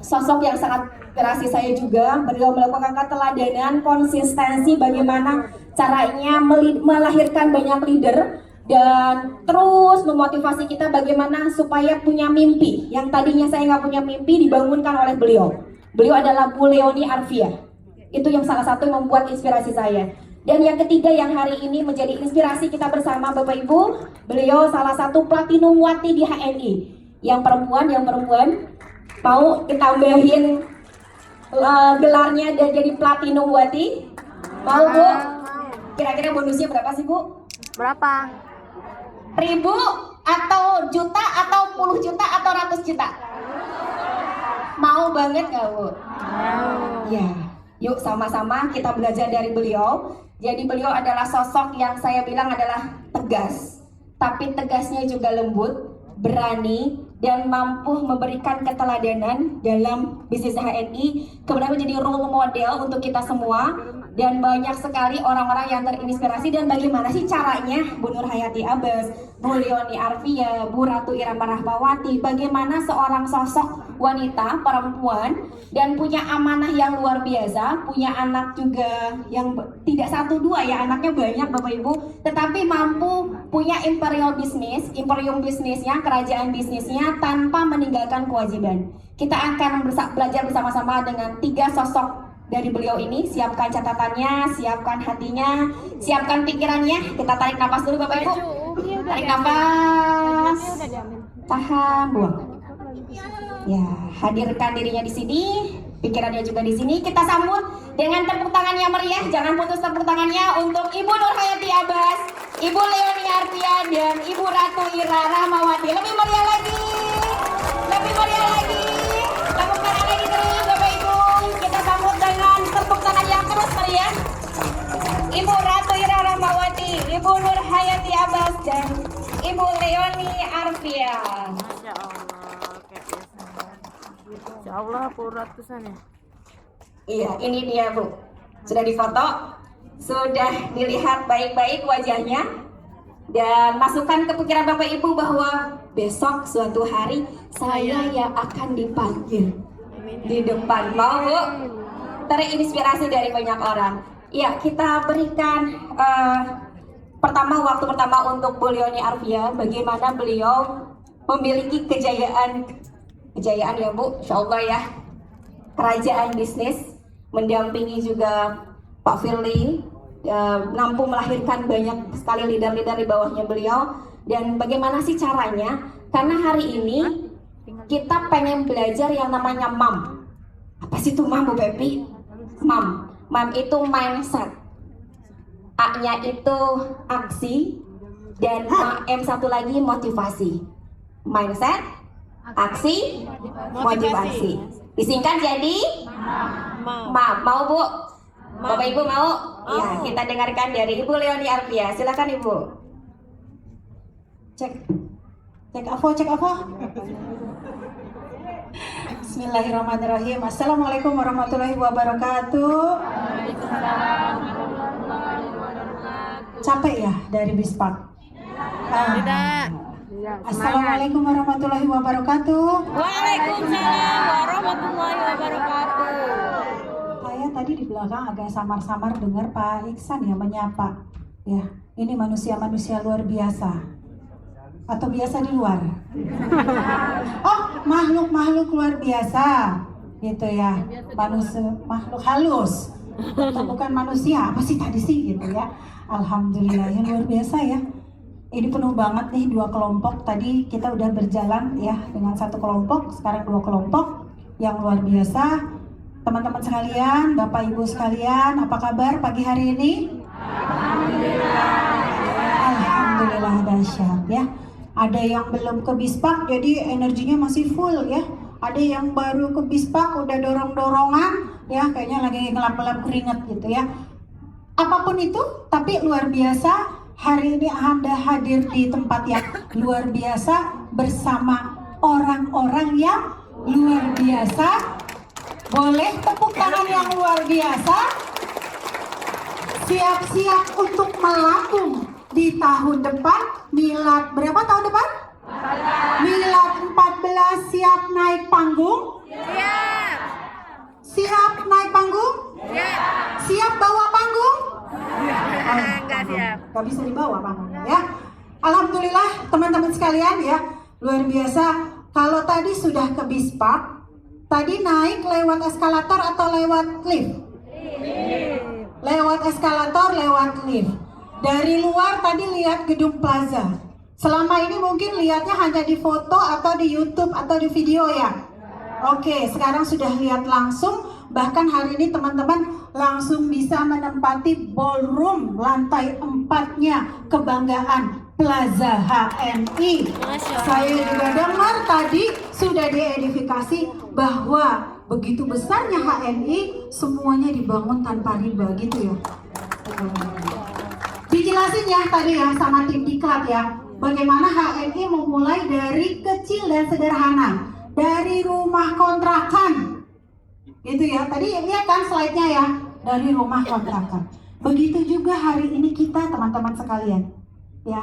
sosok yang sangat inspirasi saya juga. Beliau melakukan keteladanan, konsistensi bagaimana caranya melahirkan banyak leader dan terus memotivasi kita bagaimana supaya punya mimpi yang tadinya saya nggak punya mimpi dibangunkan oleh beliau. Beliau adalah Bu Leonie Arvia. Itu yang salah satu yang membuat inspirasi saya. Dan yang ketiga yang hari ini menjadi inspirasi kita bersama Bapak Ibu, beliau salah satu platinum wati di HNI. Yang perempuan mau ditambahin gelarnya dan jadi platinum wati? Mau Bu? Kira-kira bonusnya berapa sih Bu? Berapa? 1000 atau juta atau puluh juta atau ratus juta? Mau banget gak Bu? Ya, yuk sama-sama kita belajar dari beliau. Jadi beliau adalah sosok yang saya bilang adalah tegas, tapi tegasnya juga lembut, berani, dan mampu memberikan keteladanan dalam bisnis HNI, kemudian menjadi role model untuk kita semua. Dan banyak sekali orang-orang yang terinspirasi. Dan bagaimana sih caranya Bu Nur Hayati Abbas, Bu Leonie Arvia, Bu Ratu Irama Rahmawati, bagaimana seorang sosok wanita, perempuan, dan punya amanah yang luar biasa, punya anak juga yang tidak satu dua ya, anaknya banyak Bapak Ibu, tetapi mampu punya imperium bisnisnya, kerajaan bisnisnya tanpa meninggalkan kewajiban. Kita akan belajar bersama-sama dengan 3 sosok dari beliau ini. Siapkan catatannya, siapkan hatinya, siapkan pikirannya. Kita tarik nafas dulu Bapak Ibu. Tarik nafas, tahan, buang. Ya, hadirkan dirinya di sini, pikirannya juga di sini. Kita sambut dengan tepuk tangan yang meriah. Jangan putus tepuk tangannya untuk Ibu Nur Hayati Abbas, Ibu Leonie Arvia, dan Ibu Ratu Irama Rahmawati. Lebih meriah lagi, lebih meriah lagi. Tepuk tangan lagi terus Bapak Ibu. Kita sambut dengan tepuk tangan yang terus meriah. Ibu Ratu Irama Rahmawati, Ibu Nur Hayati Abbas, dan Ibu Leonie Arvia. Masya Allah, kayak biasa. Masya Allah, ratusan ya. Iya, ini dia Bu. Sudah difoto, sudah dilihat baik-baik wajahnya, dan masukkan ke pikiran Bapak Ibu bahwa besok suatu hari saya yang akan dipanggil di depan. Mau Bu? Terinspirasi dari banyak orang. Ya, kita berikan waktu pertama untuk Bu Leonie Arvia, bagaimana beliau memiliki kejayaan ya Bu, Insya Allah ya, kerajaan bisnis, mendampingi juga Pak Firly, mampu melahirkan banyak sekali leader-leader di bawahnya beliau. Dan bagaimana sih caranya? Karena hari ini kita pengen belajar yang namanya MAM. Apa sih itu MAM Bu Pepi? MAM itu mindset, A-nya itu aksi, dan M satu lagi motivasi. Mindset, aksi, motivasi. Disingkat jadi MAM. Mau Bu? Bapak Ibu mau? Ya, kita dengarkan dari Ibu Leonie Arvia. Silakan Ibu. Cek apa? Bismillahirrahmanirrahim. Assalamualaikum warahmatullahi wabarakatuh. Capek ya dari Bispak? Tidak. Assalamualaikum warahmatullahi wabarakatuh. Waalaikumsalam warahmatullahi wabarakatuh. Saya tadi di belakang agak samar-samar dengar Pak Iksan ya menyapa. Ya, ini manusia-manusia luar biasa. Atau biasa di luar? Oh, makhluk-makhluk luar biasa. Gitu ya. Makhluk halus. Atau bukan manusia, apa sih tadi sih gitu ya. Alhamdulillah ya, luar biasa ya. Ini penuh banget nih 2 kelompok. Tadi kita udah berjalan ya dengan 1 kelompok, sekarang 2 kelompok yang luar biasa. Teman-teman sekalian, Bapak Ibu sekalian, apa kabar pagi hari ini? Alhamdulillah dahsyat ya. Ada yang belum ke Bispak jadi energinya masih full ya. Ada yang baru ke Bispak udah dorong-dorongan ya, kayaknya lagi ngelap-ngelap keringat gitu ya. Apapun itu, tapi luar biasa. Hari ini Anda hadir di tempat yang luar biasa bersama orang-orang yang luar biasa. Boleh tepuk tangan yang luar biasa. Siap-siap untuk melambung di tahun depan. Milad berapa tahun depan? Milad 14, siap naik panggung? Siap. nggak bisa dibawa bangunnya ya. Alhamdulillah teman-teman sekalian ya, luar biasa. Kalau tadi sudah ke Bis Park, tadi naik lewat eskalator atau lewat lift? Lewat eskalator, lewat lift. Dari luar tadi lihat gedung plaza. Selama ini mungkin lihatnya hanya di foto atau di YouTube atau di video ya. Oke, sekarang sudah lihat langsung. Bahkan hari ini teman-teman langsung bisa menempati ballroom lantai 4-nya kebanggaan Plaza HNI. Saya juga dengar tadi sudah diedifikasi bahwa begitu besarnya HNI semuanya dibangun tanpa riba gitu ya. Dijelasin ya tadi ya sama tim diklat ya, bagaimana HNI memulai dari kecil dan sederhana, dari rumah kontrakan gitu ya. Tadi lihat kan slide-nya ya, dari rumah kontrakan. Begitu juga hari ini kita teman-teman sekalian ya.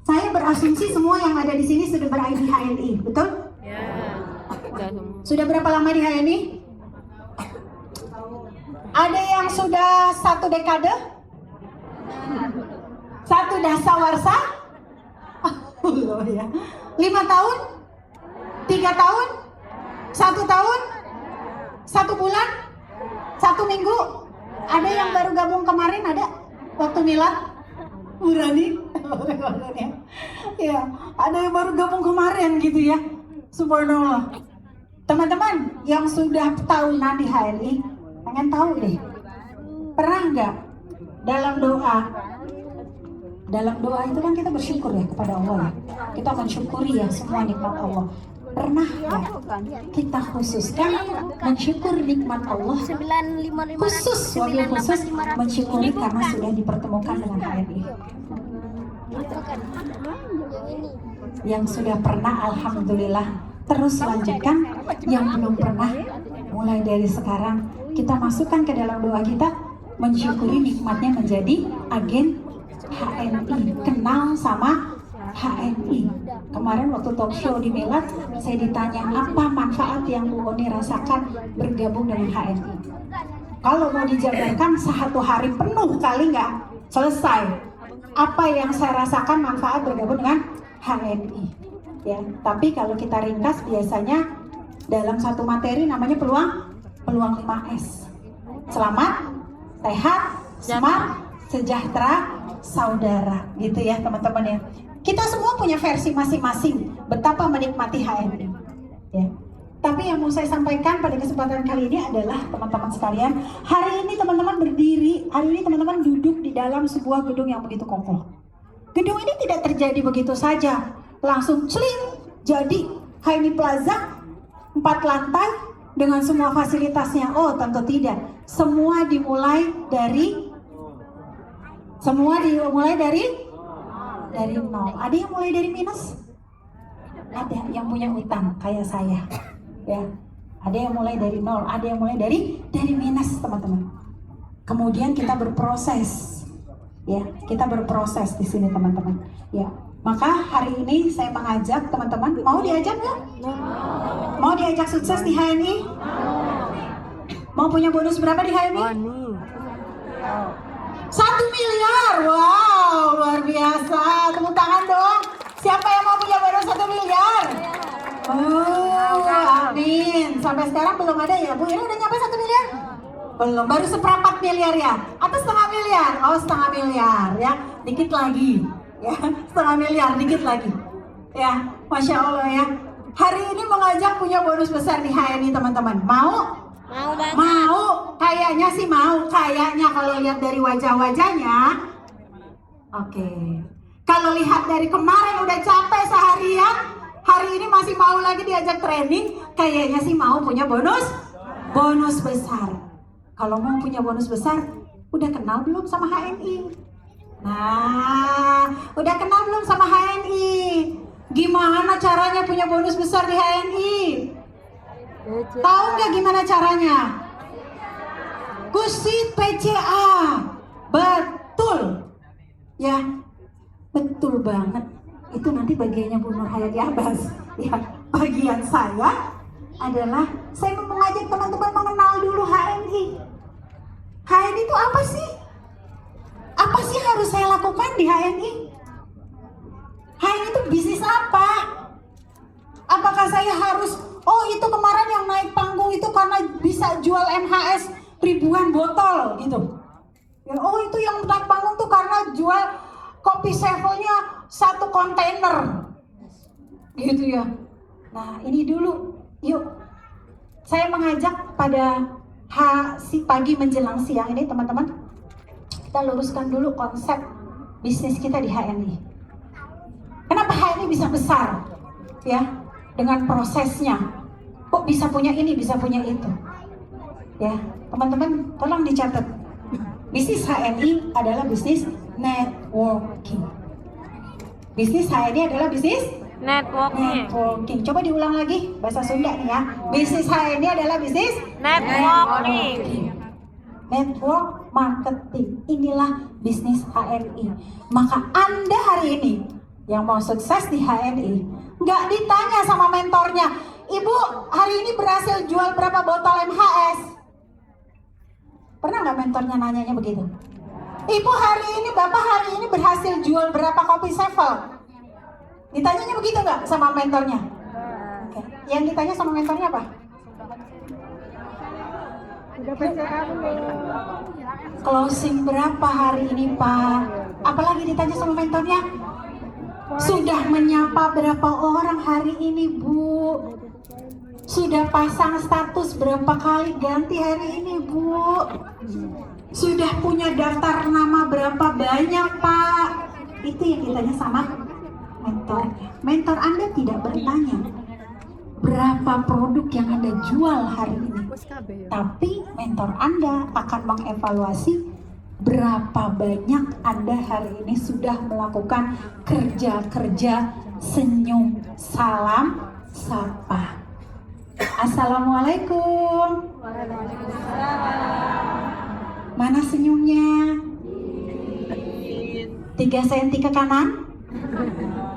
Saya berasumsi semua yang ada di sini sudah ber-ID HNI, betul? Ya. Sudah berapa lama di HNI? Ada yang sudah 1 dekade? 1 dasawarsa? Allah ya. 5 tahun? 3 tahun? 1 tahun? 1 bulan? 1 minggu? Ada yang baru gabung kemarin, ada? Waktu milad? Berani? Ya, ada yang baru gabung kemarin gitu ya. Subhanallah. Teman-teman yang sudah tahunan di HNI, pengen tahu deh, pernah nggak dalam doa itu kan kita bersyukur ya kepada Allah ya, kita mensyukuri ya semua nikmat Allah. Pernah nggak kita khususkan mensyukur nikmat Allah, khusus wabil khusus mensyukuri karena sudah dipertemukan dengan HNI. Yang sudah pernah alhamdulillah terus lanjutkan, yang belum pernah mulai dari sekarang kita masukkan ke dalam doa kita, mensyukuri nikmatnya menjadi agen HNI, kenal sama HNI. Kemarin waktu talk show di Milad, saya ditanya apa manfaat yang Bu Oni rasakan bergabung dengan HNI. Kalau mau dijabarkan 1 hari penuh kali nggak selesai apa yang saya rasakan manfaat bergabung dengan HNI. Ya, tapi kalau kita ringkas biasanya dalam satu materi namanya peluang 5S. Selamat, sehat, smart, sejahtera, saudara, gitu ya teman-teman ya. Kita semua punya versi masing-masing betapa menikmati HNI. Ya. Tapi yang mau saya sampaikan pada kesempatan kali ini adalah teman-teman sekalian, hari ini teman-teman berdiri, hari ini teman-teman duduk di dalam sebuah gedung yang begitu kokoh. Gedung ini tidak terjadi begitu saja, langsung celing jadi HNI Plaza 4 lantai dengan semua fasilitasnya. Oh tentu tidak, semua dimulai dari nol. Ada yang mulai dari minus? Ada yang punya utang kayak saya ya. Ada yang mulai dari nol, ada yang mulai dari minus teman-teman. Kemudian kita berproses ya, kita berproses di sini teman-teman ya. Maka hari ini saya mengajak teman-teman, mau diajak nggak? Mau diajak sukses di HNI? Mau punya bonus berapa di HNI? 1 miliar, wow luar biasa, tepuk tangan dong. Siapa yang mau punya bonus 1 miliar? Amin. Sampai sekarang belum ada ya Bu, ini udah nyampe 1 miliar? Belum, baru 1/4 miliar ya? Atau setengah miliar? Oh setengah miliar ya, dikit lagi ya, setengah miliar, dikit lagi ya, Masya Allah ya. Hari ini mengajak punya bonus besar di HNI teman-teman, mau? Mau, kayaknya sih mau, kayaknya kalau lihat dari wajah-wajahnya. Oke. Kalau lihat dari kemarin udah capek seharian, hari ini masih mau lagi diajak training, kayaknya sih mau punya bonus besar. Kalau mau punya bonus besar, udah kenal belum sama HNI? Nah, udah kenal belum sama HNI? Gimana caranya punya bonus besar di HNI? Tahu nggak gimana caranya? Kusit PCA, betul, ya, betul banget. Itu nanti bagiannya Bu Nur Hayati Abbas. Ya, bagian saya adalah saya mau mengajak teman-teman mengenal dulu HNI. HNI itu apa sih? Apa sih yang harus saya lakukan di HNI? HNI itu bisnis apa? Apakah saya harus, oh itu kemarin yang naik panggung itu karena bisa jual MHS ribuan botol gitu. Oh itu yang naik panggung tuh karena jual kopi sevelnya 1 kontainer. Gitu ya. Nah ini dulu, yuk. Saya mengajak pada si pagi menjelang siang ini teman-teman, kita luruskan dulu konsep bisnis kita di HNI. Kenapa HNI bisa besar? Ya, dengan prosesnya. Kok bisa punya ini, bisa punya itu? Ya, teman-teman tolong dicatat. Bisnis HNI adalah bisnis networking. Bisnis HNI adalah bisnis networking. Coba diulang lagi bahasa Sunda nih ya. Bisnis HNI adalah bisnis networking. Network marketing. Inilah bisnis HNI. Maka Anda hari ini yang mau sukses di HNI, nggak ditanya sama mentornya, Ibu hari ini berhasil jual berapa botol MHS? Pernah nggak mentornya nanyanya begitu? Ibu hari ini, Bapak hari ini berhasil jual berapa kopi sevel? Ditanyanya begitu nggak sama mentornya? Oke. Yang ditanya sama mentornya apa? Closing berapa hari ini Pak? Apalagi ditanya sama mentornya? Sudah menyapa berapa orang hari ini Bu? Sudah pasang status berapa kali ganti hari ini Bu? Sudah punya daftar nama berapa banyak Pak? Itu yang ditanya sama mentor. Mentor Anda tidak bertanya berapa produk yang Anda jual hari ini, tapi mentor Anda akan mengevaluasi berapa banyak Anda hari ini sudah melakukan kerja-kerja senyum, salam, sapa. Assalamualaikum. Mana senyumnya? 3 senti ke kanan,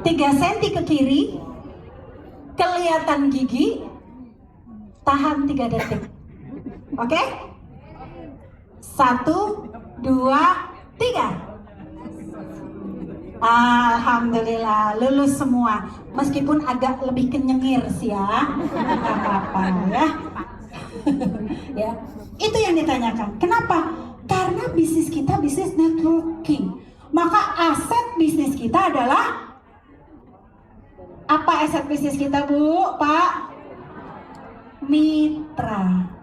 3 senti ke kiri, kelihatan gigi, tahan 3 detik. Oke? 1, 2, 3. Alhamdulillah lulus semua, meskipun agak lebih kenyengir sih ya, nggak apa-apa ya. Ya, itu yang ditanyakan. Kenapa? Karena bisnis kita bisnis networking. Maka aset bisnis kita adalah apa? Aset bisnis kita Bu, Pak? Mitra.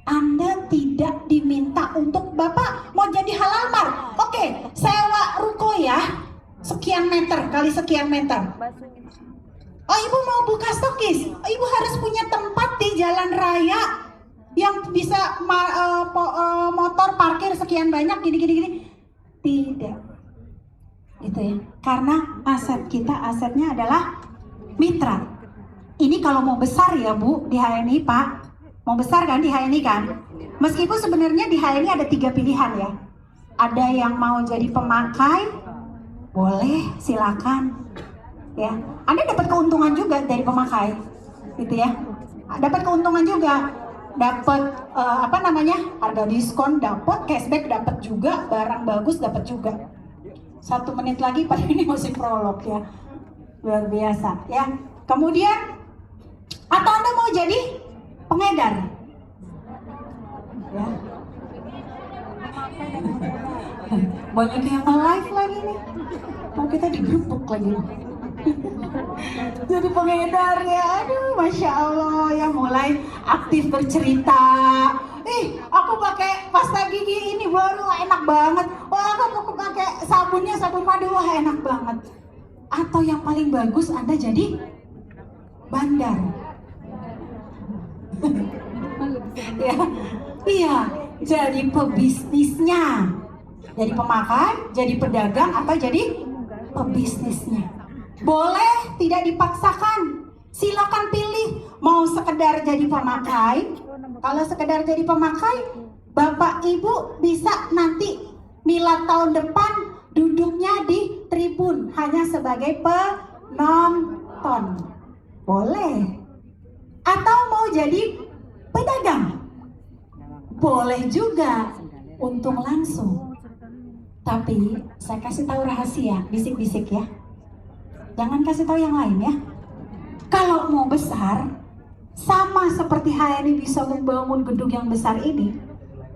Anda tidak diminta untuk Bapak mau jadi halal mar. Oke, sewa ruko ya, sekian meter kali sekian meter. Oh Ibu mau buka stokis, Ibu harus punya tempat di jalan raya yang bisa motor parkir sekian banyak gini. Tidak, gitu ya. Karena aset kita, asetnya adalah mitra. Ini kalau mau besar ya Bu di HNI Pak, mau besar kan di HNI kan? Meskipun sebenarnya di HNI ada 3 pilihan ya. Ada yang mau jadi pemakai, boleh silakan. Ya, Anda dapat keuntungan juga dari pemakai, gitu ya. Dapat keuntungan juga, dapat harga diskon, dapat cashback, dapat juga barang bagus, dapat juga. 1 menit lagi, pada ini masih prolog ya, luar biasa ya. Kemudian, atau Anda mau jadi pengedar, ya. Banyak yang live lagi nih, mau kita digerupuk lagi. Jadi pengedar ya, aduh Masya Allah ya, mulai aktif bercerita. Aku pakai pasta gigi ini baru enak banget. Wah aku pakai sabunnya sabun madu, wah enak banget. Atau yang paling bagus Anda jadi bandar. Ya, iya, jadi pebisnisnya, jadi pemakai, jadi pedagang, atau jadi pebisnisnya. Boleh, tidak dipaksakan. Silakan pilih mau sekedar jadi pemakai. Kalau sekedar jadi pemakai, Bapak Ibu bisa nanti milad tahun depan duduknya di tribun hanya sebagai penonton. Boleh. Atau mau jadi pedagang, boleh juga, untung langsung. Tapi saya kasih tahu rahasia, bisik-bisik ya. Jangan kasih tahu yang lain ya. Kalau mau besar, sama seperti HNI bisa membangun gedung yang besar ini,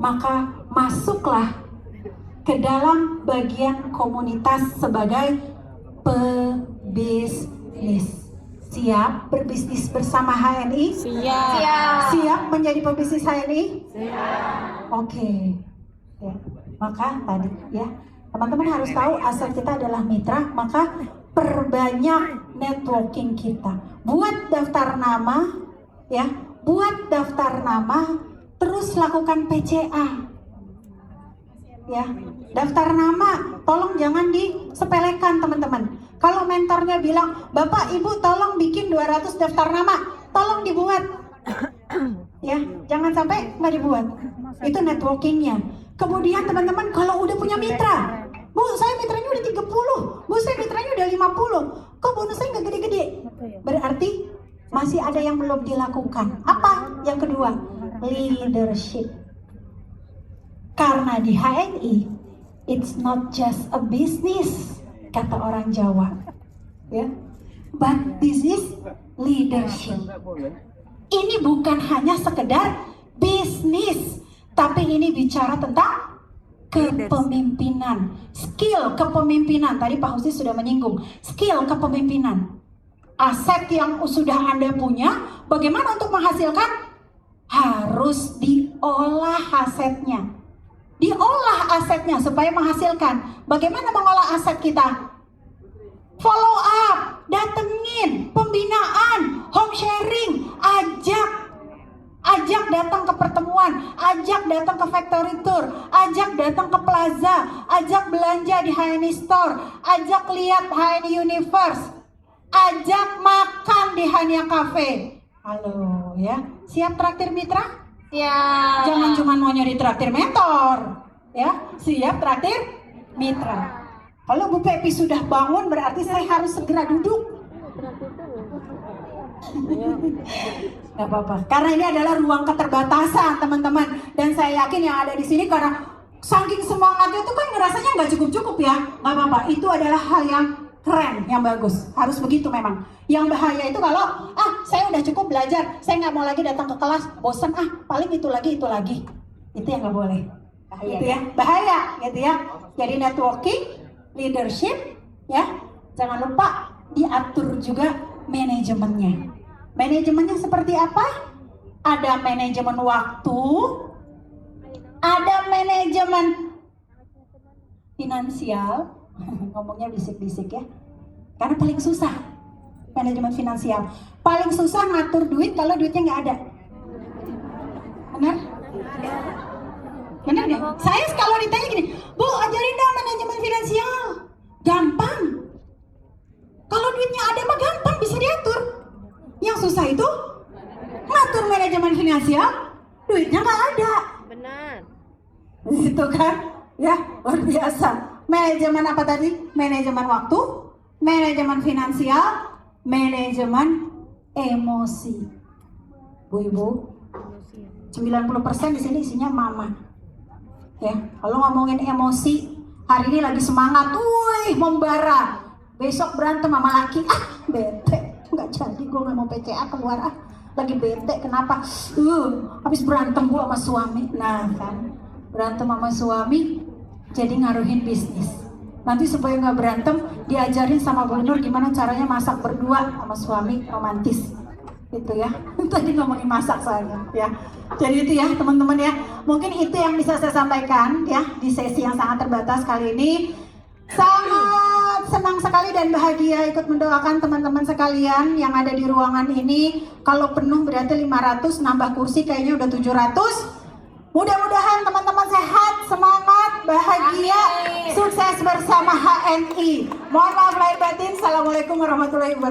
maka masuklah ke dalam bagian komunitas sebagai pebisnis. Siap berbisnis bersama HNI? Siap. Siap menjadi pebisnis HNI? Siap. Oke. Ya. Maka tadi ya, teman-teman harus tahu aset kita adalah mitra, maka perbanyak networking kita. Buat daftar nama, ya, buat daftar nama, terus lakukan PCA. Ya, daftar nama, tolong jangan disepelekan teman-teman. Kalau mentornya bilang, Bapak Ibu tolong bikin 200 daftar nama, tolong dibuat. Ya, jangan sampai nggak dibuat. Itu networkingnya. Kemudian teman-teman kalau udah punya mitra, Bu, saya mitranya udah 30, Bu, saya mitranya udah 50, kok bonusnya nggak gede-gede? Berarti masih ada yang belum dilakukan. Apa? Yang kedua, leadership. Karena di HNI, it's not just a business, kata orang Jawa, ya. But this is leadership. Ini bukan hanya sekedar bisnis, tapi ini bicara tentang kepemimpinan, skill kepemimpinan. Tadi Pak Husi sudah menyinggung skill kepemimpinan. Aset yang sudah Anda punya, bagaimana untuk menghasilkan? Harus diolah asetnya. Diolah asetnya supaya menghasilkan. Bagaimana mengolah aset kita? Follow up, datengin, pembinaan, home sharing, ajak datang ke pertemuan, ajak datang ke factory tour, ajak datang ke plaza, ajak belanja di HNI Store, ajak lihat HNI Universe, ajak makan di Hania Cafe. Halo ya, siap traktir mitra? Siap. Jangan cuma mau nyari traktir mentor, ya, siap traktir mitra. Kalau Bu Pepi sudah bangun berarti saya harus segera duduk. Gak apa-apa, karena ini adalah ruang keterbatasan teman-teman. Dan saya yakin yang ada di sini karena saking semangatnya itu kan ngerasanya nggak cukup-cukup ya. Gak apa-apa, itu adalah hal yang keren, yang bagus. Harus begitu memang. Yang bahaya itu kalau saya udah cukup belajar, saya nggak mau lagi datang ke kelas, bosan paling itu lagi. Itu yang nggak boleh. Bahaya, gitu ya, bahaya gitu ya. Jadi networking, leadership, ya. Jangan lupa diatur juga manajemennya. Manajemennya seperti apa? Ada manajemen waktu, ada manajemen finansial. Ngomongnya bisik-bisik ya, karena paling susah manajemen finansial. Paling susah ngatur duit kalau duitnya nggak ada. Benar? Benar deh. Saya kalau ditanya gini, Bu, ajarin dong manajemen finansial. Gampang. Kalau duitnya ada mah gampang, bisa diatur. Yang susah itu ngatur manajemen finansial, duitnya nggak ada. Benar. Itu kan, ya luar biasa. Manajemen apa tadi? Manajemen waktu, manajemen finansial, manajemen emosi. Bu Ibu, 90% di sini isinya mama. Ya, kalau ngomongin emosi, hari ini lagi semangat, wih, membara. Besok berantem sama laki, bete. Nggak jadi, gue nggak mau PCA keluar lagi bete. Kenapa? Habis berantem gue sama suami. Nah kan, berantem sama suami jadi ngaruhin bisnis. Nanti supaya nggak berantem, diajarin sama Bu Nur gimana caranya masak berdua sama suami, romantis gitu ya. Tadi ngomongin masak soalnya ya. Jadi itu ya teman-teman ya, mungkin itu yang bisa saya sampaikan ya di sesi yang sangat terbatas kali ini. Sangat senang sekali dan bahagia ikut mendoakan teman-teman sekalian yang ada di ruangan ini. Kalau penuh berarti 500, nambah kursi kayaknya udah 700. Mudah-mudahan teman-teman sehat, semangat, bahagia, sukses bersama HNI. Mohon maaf lahir batin. Assalamualaikum warahmatullahi wabarakatuh.